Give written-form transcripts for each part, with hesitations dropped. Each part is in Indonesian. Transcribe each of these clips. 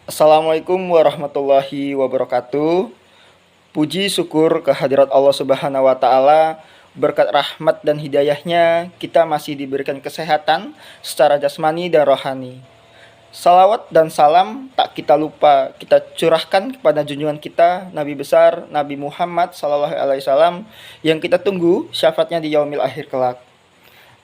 Assalamualaikum warahmatullahi wabarakatuh. Puji syukur kehadirat Allah Subhanahu wa Ta'ala. Berkat rahmat dan hidayahnya, kita masih diberikan kesehatan secara jasmani dan rohani. Salawat dan salam tak kita lupa kita curahkan kepada junjungan kita Nabi besar Nabi Muhammad SAW yang kita tunggu syafaatnya di yaumil akhir kelak.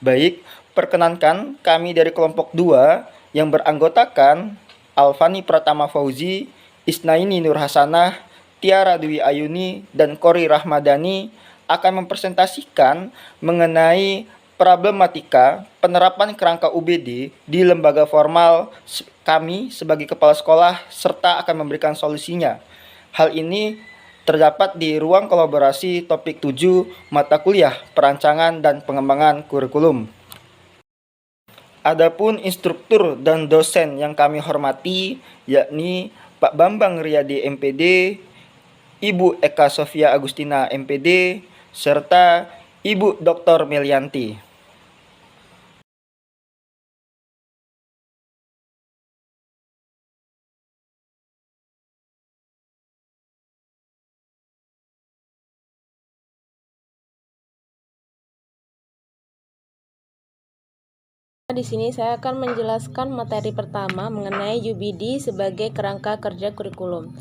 Baik, perkenankan kami dari kelompok 2 yang beranggotakan Alfani Pratama Fauzi, Isnaini Nur Hasanah, Tiara Dwi Ayuni, dan Kori Rahmadani akan mempresentasikan mengenai problematika penerapan kerangka UBD di lembaga formal kami sebagai kepala sekolah serta akan memberikan solusinya. Hal ini terdapat di ruang kolaborasi topik 7 mata kuliah perancangan dan pengembangan kurikulum. Adapun instruktur dan dosen yang kami hormati yakni Pak Bambang Riyadi MPD, Ibu Eka Sofia Agustina MPD, serta Ibu Dr. Melianti. Di sini saya akan menjelaskan materi pertama mengenai UBD sebagai kerangka kerja kurikulum.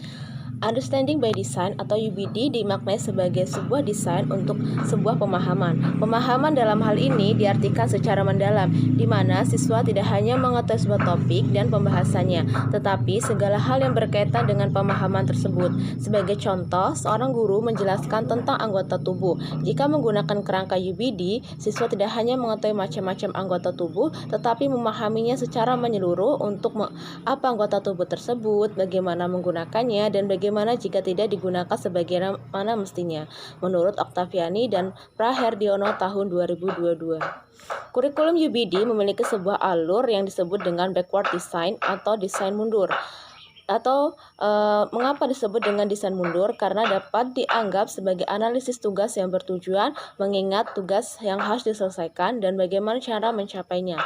Understanding by Design atau UBD dimaknai sebagai sebuah desain untuk sebuah pemahaman. Pemahaman dalam hal ini diartikan secara mendalam, di mana siswa tidak hanya mengetahui sebuah topik dan pembahasannya, tetapi segala hal yang berkaitan dengan pemahaman tersebut. Sebagai contoh, seorang guru menjelaskan tentang anggota tubuh. Jika menggunakan kerangka UBD, siswa tidak hanya mengetahui macam-macam anggota tubuh, tetapi memahaminya secara menyeluruh untuk apa anggota tubuh tersebut, bagaimana menggunakannya, dan bagaimana jika tidak digunakan sebagaimana mestinya, menurut Oktaviani dan Praherdiono tahun 2022. Kurikulum UBD memiliki sebuah alur yang disebut dengan backward design atau desain mundur. Mengapa disebut dengan desain mundur? Karena dapat dianggap sebagai analisis tugas yang bertujuan mengingat tugas yang harus diselesaikan dan bagaimana cara mencapainya.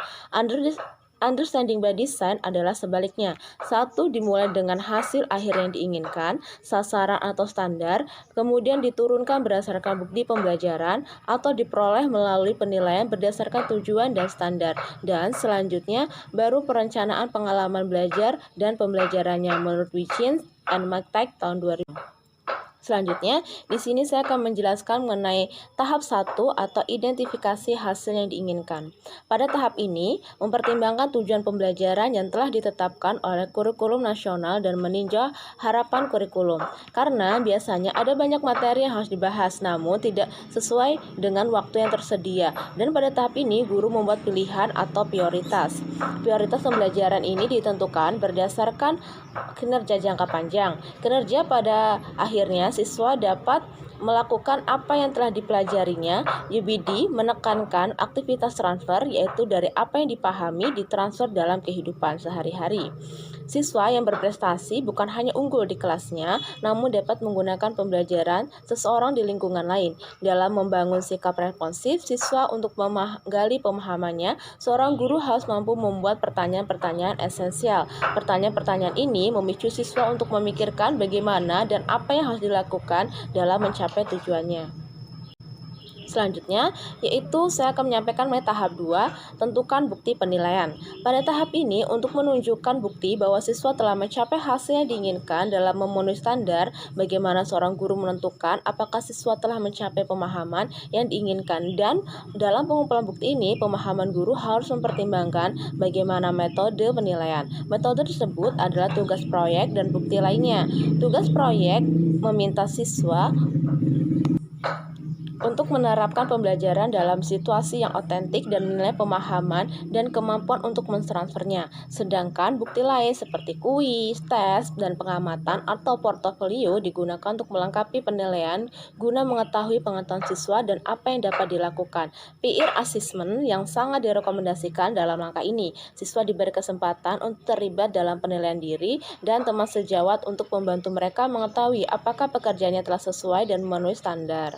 Understanding by Design adalah sebaliknya. Satu, dimulai dengan hasil akhir yang diinginkan, sasaran atau standar, kemudian diturunkan berdasarkan bukti pembelajaran atau diperoleh melalui penilaian berdasarkan tujuan dan standar. Dan selanjutnya baru perencanaan pengalaman belajar dan pembelajarannya menurut Wichins and McTagg tahun 2000. Selanjutnya, di sini saya akan menjelaskan mengenai tahap 1 atau identifikasi hasil yang diinginkan. Pada tahap ini, mempertimbangkan tujuan pembelajaran yang telah ditetapkan oleh kurikulum nasional dan meninjau harapan kurikulum. Karena biasanya ada banyak materi yang harus dibahas, namun tidak sesuai dengan waktu yang tersedia. Dan pada tahap ini, guru membuat pilihan atau prioritas. Prioritas pembelajaran ini ditentukan berdasarkan kinerja jangka panjang. Kinerja pada akhirnya siswa dapat melakukan apa yang telah dipelajarinya. UBD menekankan aktivitas transfer, yaitu dari apa yang dipahami ditransfer dalam kehidupan sehari-hari. Siswa yang berprestasi bukan hanya unggul di kelasnya, namun dapat menggunakan pembelajaran seseorang di lingkungan lain. Dalam membangun sikap responsif siswa untuk menggali pemahamannya, seorang guru harus mampu membuat pertanyaan-pertanyaan esensial. Pertanyaan-pertanyaan ini memicu siswa untuk memikirkan bagaimana dan apa yang harus dilakukan dalam mencapai tujuannya. Selanjutnya, yaitu saya akan menyampaikan mengenai tahap 2, tentukan bukti penilaian. Pada tahap ini, untuk menunjukkan bukti bahwa siswa telah mencapai hasil yang diinginkan dalam memenuhi standar, bagaimana seorang guru menentukan apakah siswa telah mencapai pemahaman yang diinginkan. Dan dalam pengumpulan bukti ini, pemahaman guru harus mempertimbangkan bagaimana metode penilaian. Metode tersebut adalah tugas proyek dan bukti lainnya. Tugas proyek meminta siswa untuk menerapkan pembelajaran dalam situasi yang otentik dan menilai pemahaman dan kemampuan untuk mentransfernya. Sedangkan bukti lain seperti kuis, tes, dan pengamatan atau portofolio digunakan untuk melengkapi penilaian guna mengetahui pengetahuan siswa dan apa yang dapat dilakukan. Peer assessment yang sangat direkomendasikan dalam langkah ini. Siswa diberi kesempatan untuk terlibat dalam penilaian diri dan teman sejawat untuk membantu mereka mengetahui apakah pekerjaannya telah sesuai dan memenuhi standar.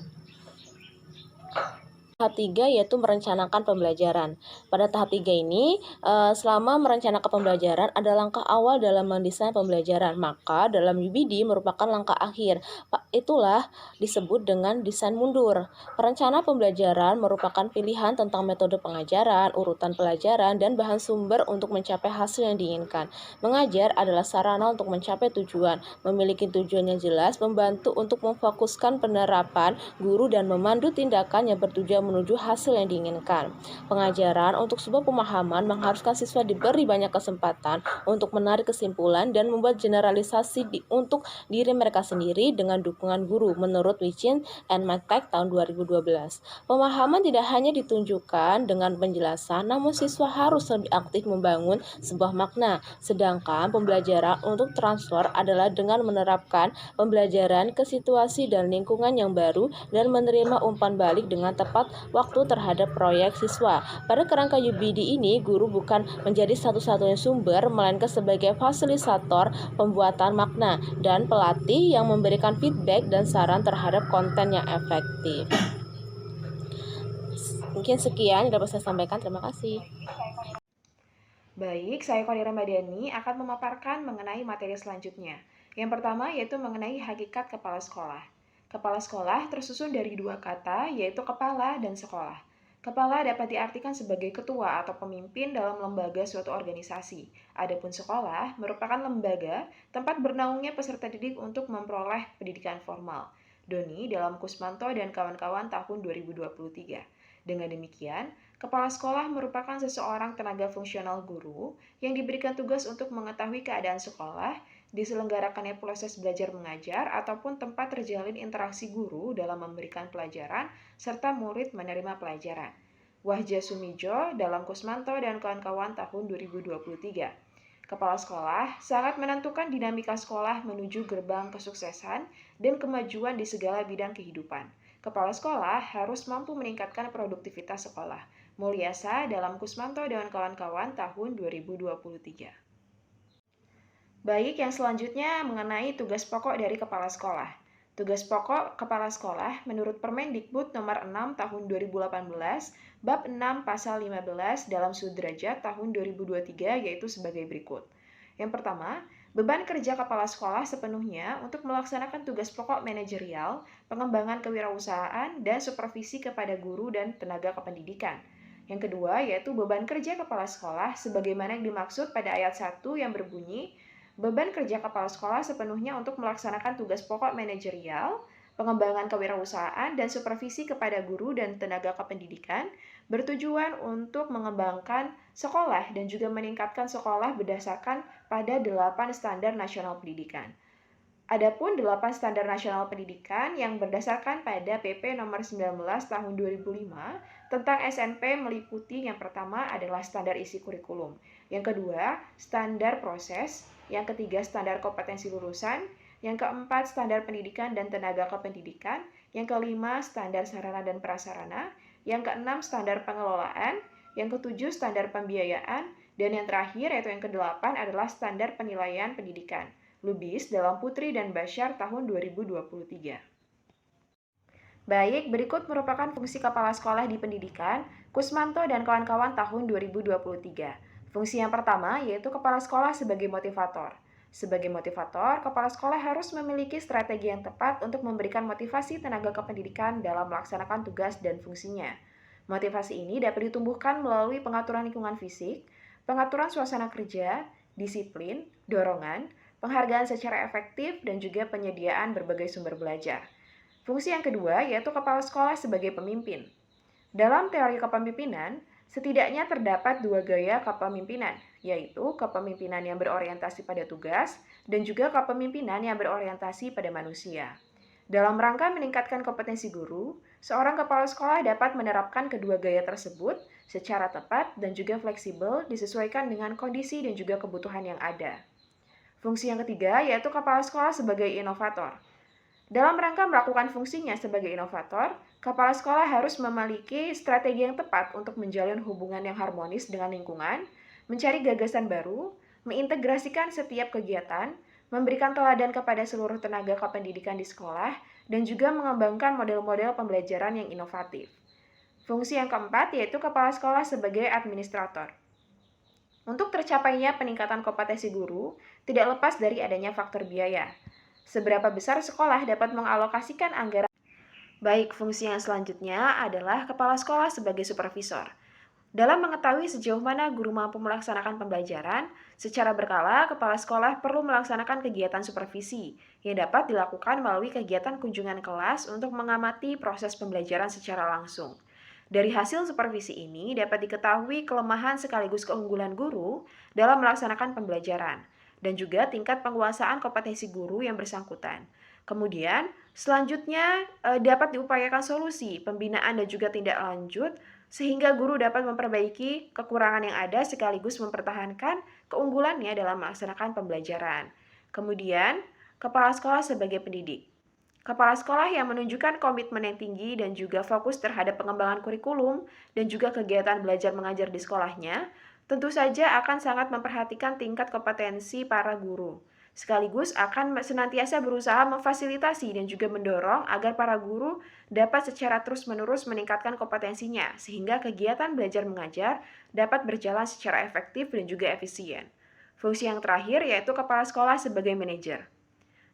Tahap 3 yaitu merencanakan pembelajaran. Pada tahap 3 ini, selama merencanakan pembelajaran ada langkah awal dalam mendesain pembelajaran, maka dalam UBD merupakan langkah akhir. Itulah disebut dengan desain mundur. Perencana pembelajaran merupakan pilihan tentang metode pengajaran, urutan pelajaran, dan bahan sumber untuk mencapai hasil yang diinginkan. Mengajar adalah sarana untuk mencapai tujuan. Memiliki tujuan yang jelas membantu untuk memfokuskan penerapan guru dan memandu tindakan yang bertujuan menuju hasil yang diinginkan. Pengajaran untuk sebuah pemahaman mengharuskan siswa diberi banyak kesempatan untuk menarik kesimpulan dan membuat generalisasi untuk diri mereka sendiri dengan dukungan guru, menurut Wichin and McTagg tahun 2012. Pemahaman tidak hanya ditunjukkan dengan penjelasan, namun siswa harus lebih aktif membangun sebuah makna. Sedangkan pembelajaran untuk transfer adalah dengan menerapkan pembelajaran ke situasi dan lingkungan yang baru dan menerima umpan balik dengan tepat waktu terhadap proyek siswa. Pada kerangka UBD ini, guru bukan menjadi satu-satunya sumber, melainkan sebagai fasilitator pembuatan makna dan pelatih yang memberikan feedback dan saran terhadap konten yang efektif. Mungkin sekian yang dapat saya sampaikan. Terima kasih. Baik, saya Konira Madani akan memaparkan mengenai materi selanjutnya. Yang pertama yaitu mengenai hakikat kepala sekolah. Kepala sekolah tersusun dari dua kata, yaitu kepala dan sekolah. Kepala dapat diartikan sebagai ketua atau pemimpin dalam lembaga suatu organisasi. Adapun sekolah merupakan lembaga tempat bernaungnya peserta didik untuk memperoleh pendidikan formal. Doni dalam Kusmanto dan kawan-kawan tahun 2023. Dengan demikian, kepala sekolah merupakan seseorang tenaga fungsional guru yang diberikan tugas untuk mengetahui keadaan sekolah, diselenggarakannya proses belajar mengajar, ataupun tempat terjalin interaksi guru dalam memberikan pelajaran, serta murid menerima pelajaran. Wahja Sumijo dalam Kusmanto dan kawan-kawan tahun 2023. Kepala sekolah sangat menentukan dinamika sekolah menuju gerbang kesuksesan dan kemajuan di segala bidang kehidupan. Kepala sekolah harus mampu meningkatkan produktivitas sekolah. Mulyasa dalam Kusmanto dan kawan-kawan tahun 2023. Baik, yang selanjutnya mengenai tugas pokok dari kepala sekolah. Tugas pokok kepala sekolah menurut Permendikbud nomor 6 tahun 2018, bab 6 pasal 15 dalam Sudrajat tahun 2023 yaitu sebagai berikut. Yang pertama, beban kerja kepala sekolah sepenuhnya untuk melaksanakan tugas pokok manajerial, pengembangan kewirausahaan, dan supervisi kepada guru dan tenaga kependidikan. Yang kedua, yaitu beban kerja kepala sekolah sebagaimana yang dimaksud pada ayat 1 yang berbunyi, beban kerja kepala sekolah sepenuhnya untuk melaksanakan tugas pokok manajerial, pengembangan kewirausahaan, dan supervisi kepada guru dan tenaga kependidikan bertujuan untuk mengembangkan sekolah dan juga meningkatkan sekolah berdasarkan pada 8 standar nasional pendidikan. Adapun 8 standar nasional pendidikan yang berdasarkan pada PP nomor 19 tahun 2005 tentang SNP meliputi yang pertama adalah standar isi kurikulum, yang kedua standar proses, yang ketiga standar kompetensi lulusan, yang keempat standar pendidikan dan tenaga kependidikan, yang kelima standar sarana dan prasarana, yang keenam standar pengelolaan, yang ketujuh standar pembiayaan, dan yang terakhir yaitu yang kedelapan adalah standar penilaian pendidikan. Lubis dalam Putri dan Bashar tahun 2023. Baik, berikut merupakan fungsi kepala sekolah di pendidikan, Kusmanto dan kawan-kawan tahun 2023. Fungsi yang pertama yaitu kepala sekolah sebagai motivator. Sebagai motivator, kepala sekolah harus memiliki strategi yang tepat untuk memberikan motivasi tenaga kependidikan dalam melaksanakan tugas dan fungsinya. Motivasi ini dapat ditumbuhkan melalui pengaturan lingkungan fisik, pengaturan suasana kerja, disiplin, dorongan, penghargaan secara efektif, dan juga penyediaan berbagai sumber belajar. Fungsi yang kedua yaitu kepala sekolah sebagai pemimpin. Dalam teori kepemimpinan, setidaknya terdapat dua gaya kepemimpinan, yaitu kepemimpinan yang berorientasi pada tugas dan juga kepemimpinan yang berorientasi pada manusia. Dalam rangka meningkatkan kompetensi guru, seorang kepala sekolah dapat menerapkan kedua gaya tersebut secara tepat dan juga fleksibel disesuaikan dengan kondisi dan juga kebutuhan yang ada. Fungsi yang ketiga yaitu kepala sekolah sebagai inovator. Dalam rangka melakukan fungsinya sebagai inovator, kepala sekolah harus memiliki strategi yang tepat untuk menjalin hubungan yang harmonis dengan lingkungan, mencari gagasan baru, mengintegrasikan setiap kegiatan, memberikan teladan kepada seluruh tenaga kependidikan di sekolah, dan juga mengembangkan model-model pembelajaran yang inovatif. Fungsi yang keempat yaitu kepala sekolah sebagai administrator. Untuk tercapainya peningkatan kompetensi guru, tidak lepas dari adanya faktor biaya. Seberapa besar sekolah dapat mengalokasikan anggaran? Baik, fungsi yang selanjutnya adalah kepala sekolah sebagai supervisor. Dalam mengetahui sejauh mana guru mampu melaksanakan pembelajaran, secara berkala kepala sekolah perlu melaksanakan kegiatan supervisi yang dapat dilakukan melalui kegiatan kunjungan kelas untuk mengamati proses pembelajaran secara langsung. Dari hasil supervisi ini dapat diketahui kelemahan sekaligus keunggulan guru dalam melaksanakan pembelajaran dan juga tingkat penguasaan kompetensi guru yang bersangkutan. Kemudian, selanjutnya dapat diupayakan solusi, pembinaan dan juga tindak lanjut sehingga guru dapat memperbaiki kekurangan yang ada sekaligus mempertahankan keunggulannya dalam melaksanakan pembelajaran. Kemudian, kepala sekolah sebagai pendidik. Kepala sekolah yang menunjukkan komitmen yang tinggi dan juga fokus terhadap pengembangan kurikulum dan juga kegiatan belajar mengajar di sekolahnya, tentu saja akan sangat memperhatikan tingkat kompetensi para guru. Sekaligus akan senantiasa berusaha memfasilitasi dan juga mendorong agar para guru dapat secara terus-menerus meningkatkan kompetensinya, sehingga kegiatan belajar mengajar dapat berjalan secara efektif dan juga efisien. Fungsi yang terakhir yaitu kepala sekolah sebagai manajer.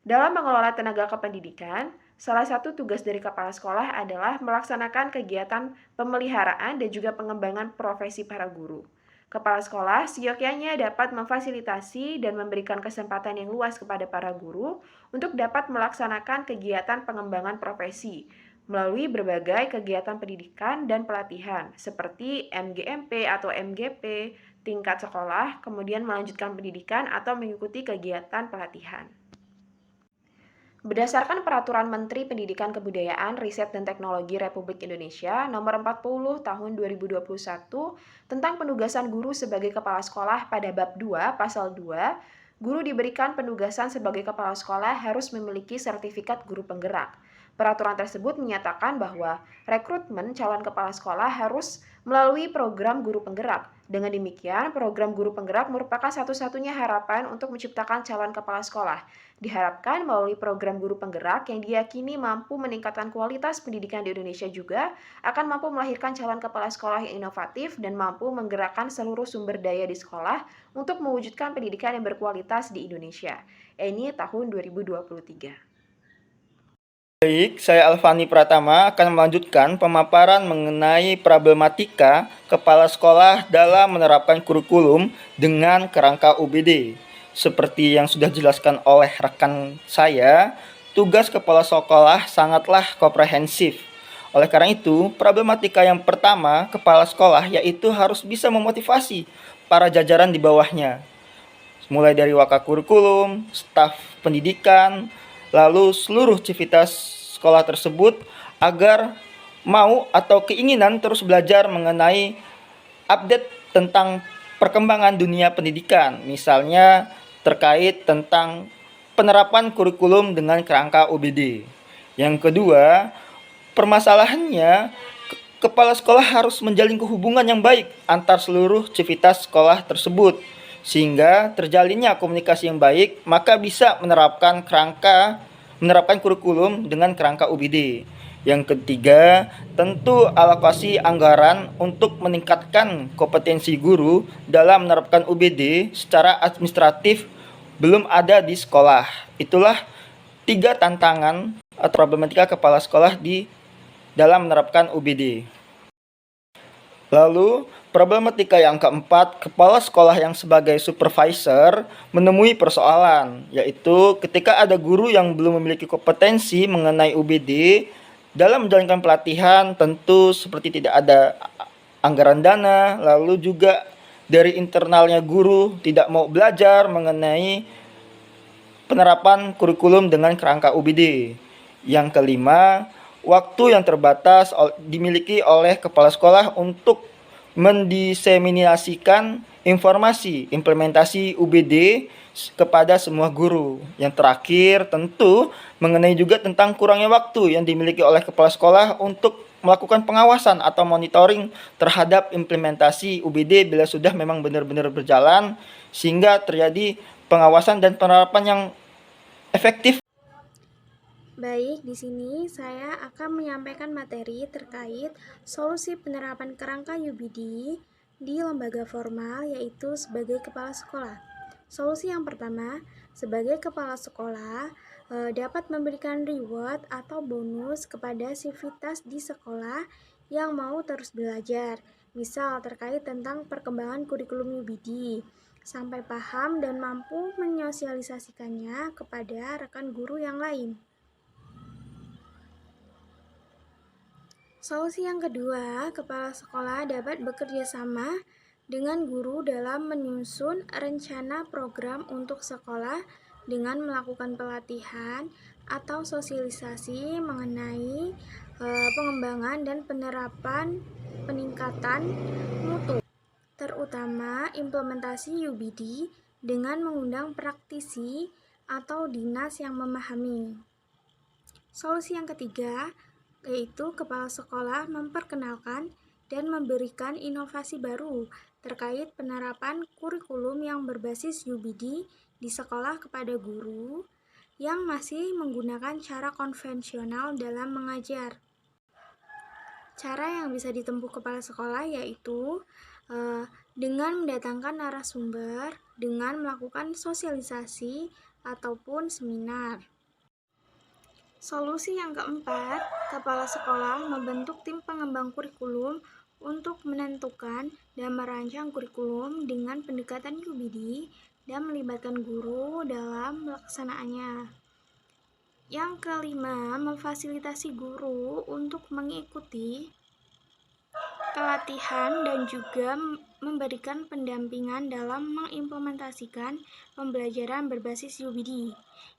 Dalam mengelola tenaga kependidikan, salah satu tugas dari kepala sekolah adalah melaksanakan kegiatan pemeliharaan dan juga pengembangan profesi para guru. Kepala sekolah seyogyanya dapat memfasilitasi dan memberikan kesempatan yang luas kepada para guru untuk dapat melaksanakan kegiatan pengembangan profesi melalui berbagai kegiatan pendidikan dan pelatihan seperti MGMP atau MGP, tingkat sekolah, kemudian melanjutkan pendidikan atau mengikuti kegiatan pelatihan. Berdasarkan Peraturan Menteri Pendidikan Kebudayaan, Riset dan Teknologi Republik Indonesia Nomor 40 Tahun 2021 tentang penugasan guru sebagai kepala sekolah pada bab 2 pasal 2, guru diberikan penugasan sebagai kepala sekolah harus memiliki sertifikat guru penggerak. Peraturan tersebut menyatakan bahwa rekrutmen calon kepala sekolah harus melalui program guru penggerak. Dengan demikian, program guru penggerak merupakan satu-satunya harapan untuk menciptakan calon kepala sekolah. Diharapkan melalui program guru penggerak yang diyakini mampu meningkatkan kualitas pendidikan di Indonesia juga akan mampu melahirkan calon kepala sekolah yang inovatif dan mampu menggerakkan seluruh sumber daya di sekolah untuk mewujudkan pendidikan yang berkualitas di Indonesia. Ini tahun 2023. Baik, saya Alfani Pratama akan melanjutkan pemaparan mengenai problematika kepala sekolah dalam menerapkan kurikulum dengan kerangka UBD. Seperti yang sudah dijelaskan oleh rekan saya, tugas kepala sekolah sangatlah komprehensif. Oleh karena itu, problematika yang pertama kepala sekolah yaitu harus bisa memotivasi para jajaran di bawahnya. Mulai dari wakakurikulum, staf pendidikan, lalu seluruh civitas sekolah tersebut agar mau atau keinginan terus belajar mengenai update tentang perkembangan dunia pendidikan, misalnya terkait tentang penerapan kurikulum dengan kerangka UBD. Yang kedua, permasalahannya kepala sekolah harus menjalin hubungan yang baik antar seluruh civitas sekolah tersebut sehingga terjalinnya komunikasi yang baik, maka bisa menerapkan kurikulum dengan kerangka UBD. Yang ketiga, tentu alokasi anggaran untuk meningkatkan kompetensi guru dalam menerapkan UBD secara administratif belum ada di sekolah. Itulah 3 tantangan atau problematika kepala sekolah di dalam menerapkan UBD. Lalu, problematika yang keempat, kepala sekolah yang sebagai supervisor menemui persoalan, yaitu ketika ada guru yang belum memiliki kompetensi mengenai UBD, dalam menjalankan pelatihan tentu seperti tidak ada anggaran dana, lalu juga dari internalnya guru tidak mau belajar mengenai penerapan kurikulum dengan kerangka UBD. Yang kelima, waktu yang terbatas dimiliki oleh kepala sekolah untuk mendiseminasikan informasi implementasi UBD kepada semua guru. Yang terakhir tentu mengenai juga tentang kurangnya waktu yang dimiliki oleh kepala sekolah untuk melakukan pengawasan atau monitoring terhadap implementasi UBD bila sudah memang benar-benar berjalan sehingga terjadi pengawasan dan penerapan yang efektif. Baik, di sini saya akan menyampaikan materi terkait solusi penerapan kerangka UBD di lembaga formal, yaitu sebagai kepala sekolah. Solusi yang pertama, sebagai kepala sekolah dapat memberikan reward atau bonus kepada sivitas di sekolah yang mau terus belajar, misal terkait tentang perkembangan kurikulum UBD, sampai paham dan mampu menyosialisasikannya kepada rekan guru yang lain. Solusi yang kedua, kepala sekolah dapat bekerja sama dengan guru dalam menyusun rencana program untuk sekolah dengan melakukan pelatihan atau sosialisasi mengenai pengembangan dan penerapan peningkatan mutu, terutama implementasi UBD dengan mengundang praktisi atau dinas yang memahami. Solusi yang ketiga, yaitu kepala sekolah memperkenalkan dan memberikan inovasi baru terkait penerapan kurikulum yang berbasis UBD di sekolah kepada guru yang masih menggunakan cara konvensional dalam mengajar. Cara yang bisa ditempuh kepala sekolah yaitu dengan mendatangkan narasumber, dengan melakukan sosialisasi ataupun seminar. Solusi yang keempat, kepala sekolah membentuk tim pengembang kurikulum untuk menentukan dan merancang kurikulum dengan pendekatan UBD dan melibatkan guru dalam melaksanaannya. Yang kelima, memfasilitasi guru untuk mengikuti pelatihan dan juga memberikan pendampingan dalam mengimplementasikan pembelajaran berbasis UBD.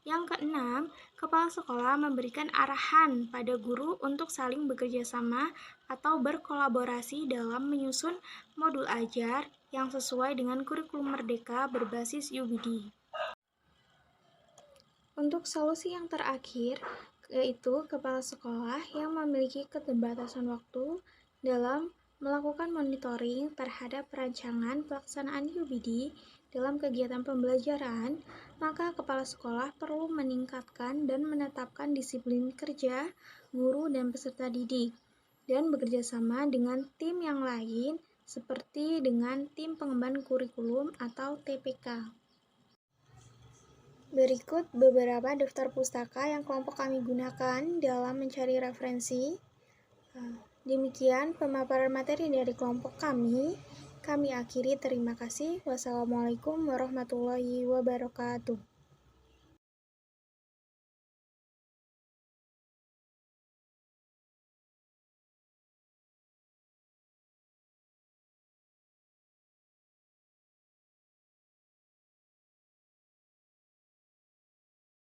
Yang keenam, kepala sekolah memberikan arahan pada guru untuk saling bekerja sama atau berkolaborasi dalam menyusun modul ajar yang sesuai dengan kurikulum merdeka berbasis UBD. Untuk solusi yang terakhir, yaitu kepala sekolah yang memiliki keterbatasan waktu dalam melakukan monitoring terhadap perancangan pelaksanaan UBD dalam kegiatan pembelajaran, maka kepala sekolah perlu meningkatkan dan menetapkan disiplin kerja guru dan peserta didik, dan bekerja sama dengan tim yang lain seperti dengan tim pengemban kurikulum atau TPK. Berikut beberapa daftar pustaka yang kelompok kami gunakan dalam mencari referensi. Demikian pemaparan materi dari kelompok kami. Kami akhiri, terima kasih. Wassalamualaikum warahmatullahi wabarakatuh.